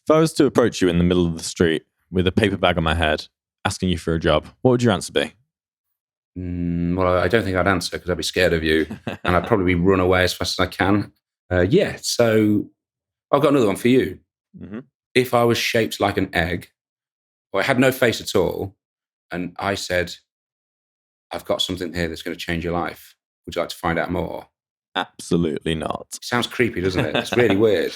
If I was to approach you in the middle of the street with a paper bag on my head, asking you for a job, what would your answer be? Well, I don't think I'd answer because I'd be scared of you and I'd probably run away as fast as I can. So I've got another one for you. Mm-hmm. If I was shaped like an egg, or I had no face at all, and I said, I've got something here that's going to change your life, would you like to find out more? Absolutely not. It sounds creepy, doesn't it? It's really weird.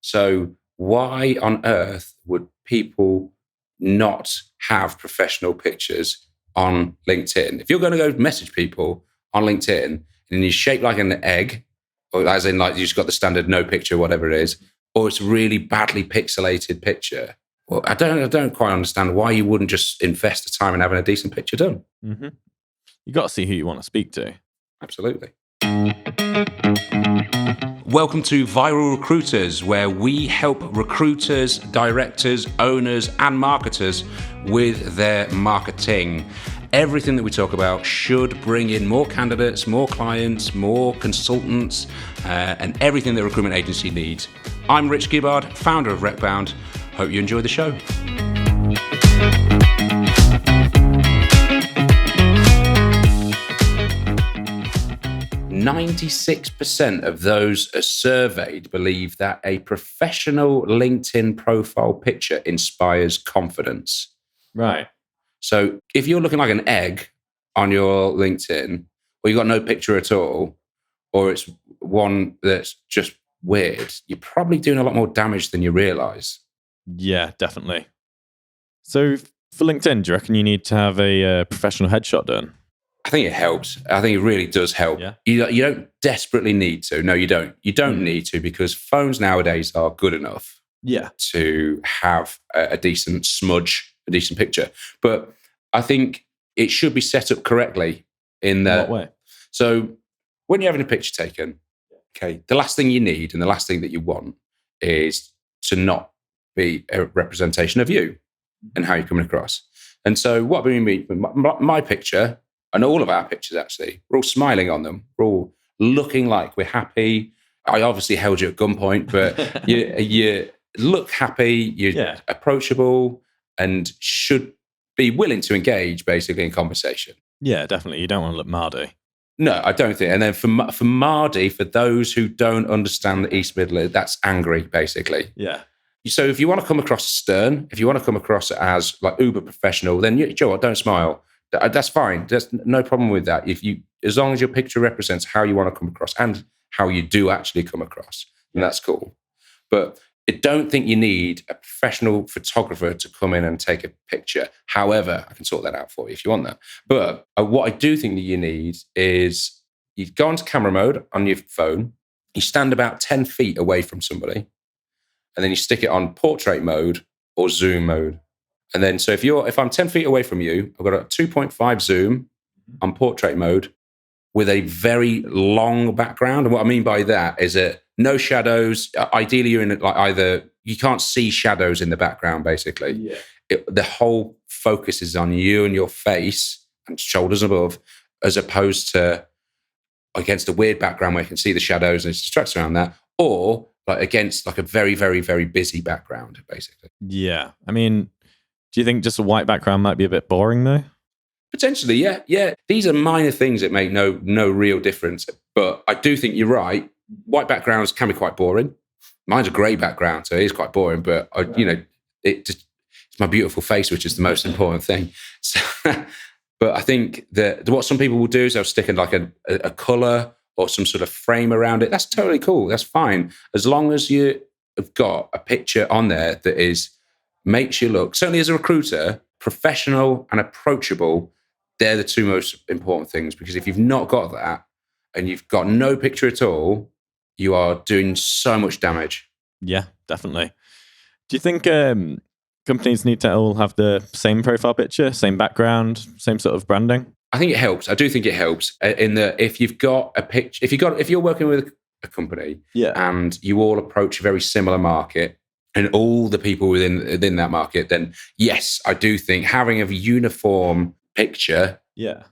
So why on earth would people not have professional pictures on LinkedIn? If you're going to go message people on LinkedIn and you're shaped like an egg, or as in like you just got the standard no picture, whatever it is, or it's a really badly pixelated picture, well, I don't quite understand why you wouldn't just invest the time in having a decent picture done. Mm-hmm. You got to see who you want to speak to. Absolutely. Welcome to Viral Recruiters, where we help recruiters, directors, owners, and marketers with their marketing. Everything that we talk about should bring in more candidates, more clients, more consultants, and everything that a recruitment agency needs. I'm Rich Gibbard, founder of RecBound. Hope you enjoy the show. "96% of those surveyed believe that a professional LinkedIn profile picture inspires confidence." Right. So if you're looking like an egg on your LinkedIn, or you've got no picture at all, or it's one that's just weird, you're probably doing a lot more damage than you realize. Yeah, definitely. So for LinkedIn, do you reckon you need to have a professional headshot done? I think it helps. I think it really does help. Yeah. You don't desperately need to. No, you don't. You don't need to, because phones nowadays are good enough to have a decent smudge, a decent picture. But I think it should be set up correctly in what way? So when you're having a picture taken, okay, the last thing you need and the last thing that you want is to not be a representation of you and how you're coming across. And so what we mean, my picture and all of our pictures, actually, we're all smiling on them. We're all looking like we're happy. I obviously held you at gunpoint, but you look happy, you're approachable, and should be willing to engage, basically, in conversation. Yeah, definitely. You don't want to look mardy. No, I don't think. And then for mardy, for those who don't understand the East Midlands, that's angry, basically. Yeah. So if you want to come across stern, if you want to come across as like uber professional, then you know what, don't smile. That's fine. There's no problem with that. As long as your picture represents how you want to come across and how you do actually come across, then that's cool. But I don't think you need a professional photographer to come in and take a picture. However, I can sort that out for you if you want that. But what I do think that you need is you go into camera mode on your phone, you stand about 10 feet away from somebody, and then you stick it on portrait mode or zoom mode. And then, so if I'm 10 feet away from you, I've got a 2.5 zoom on portrait mode with a very long background. And what I mean by that is that no shadows. Ideally, you're in like either, you can't see shadows in the background, basically. Yeah. The whole focus is on you and your face and shoulders above, as opposed to against a weird background where you can see the shadows and it's distracts around that, or like against like a very, very, very busy background, basically. Yeah. I mean, do you think just a white background might be a bit boring though? Potentially, yeah. Yeah. These are minor things that make no real difference. But I do think you're right. White backgrounds can be quite boring. Mine's a grey background, so it is quite boring. But it's my beautiful face, which is the most important thing. So, but I think that what some people will do is they'll stick in like a colour or some sort of frame around it. That's totally cool. That's fine. As long as you have got a picture on there that makes you look, certainly as a recruiter, professional and approachable. They're the two most important things, because if you've not got that and you've got no picture at all, you are doing so much damage. Yeah, definitely. Do you think companies need to all have the same profile picture, same background, same sort of branding? I think it helps. I do think it helps in that if you've got a picture, if you're working with a company and you all approach a very similar market and all the people within that market, then yes, I do think having a uniform picture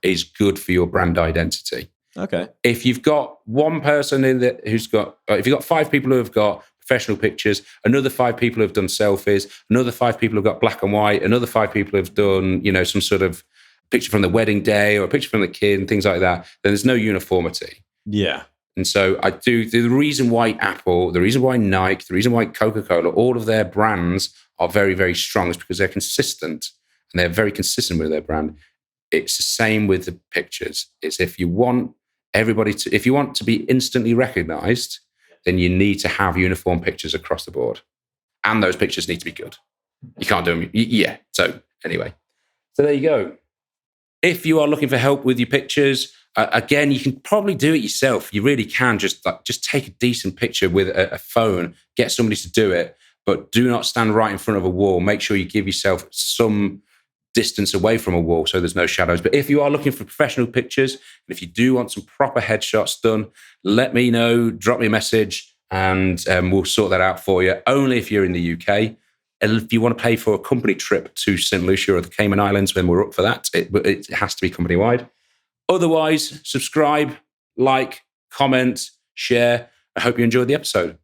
is good for your brand identity. Okay. If you've got one person if you've got 5 people who have got professional pictures. Another 5 people have done selfies. Another 5 people have got black and white. Another 5 people have done, some sort of picture from the wedding day or a picture from the kid and things like that. Then there's no uniformity. Yeah. And so the reason why Apple, the reason why Nike, the reason why Coca-Cola, all of their brands are very, very strong is because they're consistent and they're very consistent with their brand. It's the same with the pictures. It's if you want to be instantly recognized, then you need to have uniform pictures across the board. And those pictures need to be good. You can't do them. Yeah. So anyway, so there you go. If you are looking for help with your pictures, again, you can probably do it yourself. You really can just take a decent picture with a phone, get somebody to do it, but do not stand right in front of a wall. Make sure you give yourself some distance away from a wall so there's no shadows. But if you are looking for professional pictures, and if you do want some proper headshots done, let me know, drop me a message, and we'll sort that out for you. Only if you're in the UK. And if you want to pay for a company trip to St. Lucia or the Cayman Islands, when we're up for that, it has to be company-wide. Otherwise, subscribe, like, comment, share. I hope you enjoyed the episode.